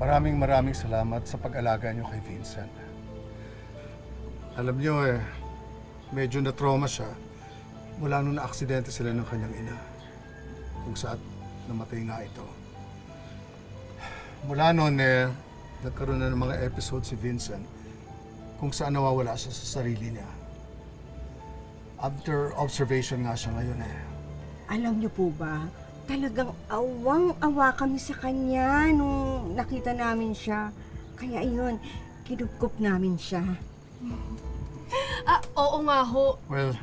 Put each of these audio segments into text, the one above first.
maraming salamat sa pag-alaga niyo kay Vincent. Alam niyo medyo na-trauma siya mula nung na-aksidente sila ng kanyang ina. Kung saan namatay nga ito. Mula noon nagkaroon na ng mga episode si Vincent kung saan nawawala siya sa sarili niya. After observation nga siya ngayon Alam niyo po ba, talagang awang-awa kami sa kanya nung nakita namin siya. Kaya ayun, kinupkup namin siya. Oo nga ho. Well,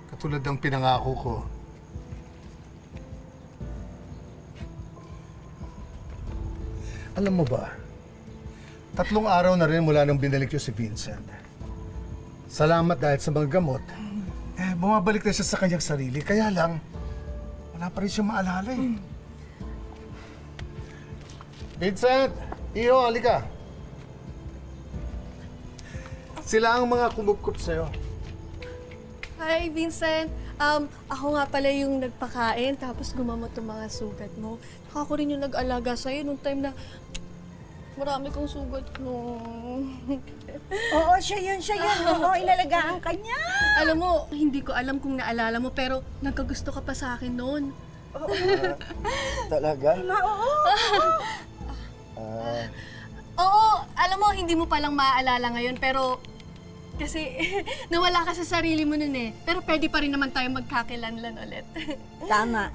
katulad ng pinangako ko, alam mo ba, 3 araw na rin mula nang binalik niyo si Vincent. Salamat dahil sa mga gamot. Bumabalik na siya sa kanyang sarili. Kaya lang, wala pa rin siyang maalala Vincent! Iho, halika! Sila ang mga kumupkup sa'yo. Hi, Vincent. Ako nga pala yung nagpakain, tapos gumamot yung mga sugat mo. Ako rin yung nag-alaga sa'yo nung time na marami kong sugat nung... Oo, siya yun. Oo, inalagaan ka niya. Alam mo, hindi ko alam kung naalala mo, pero nagkagusto ka pa sa akin noon. Talaga? Oo. Oo, alam mo, hindi mo palang maaalala ngayon, pero kasi nawala ka sa sarili mo nun Pero pwede pa rin naman tayo magkakilanlan ulit. Tama.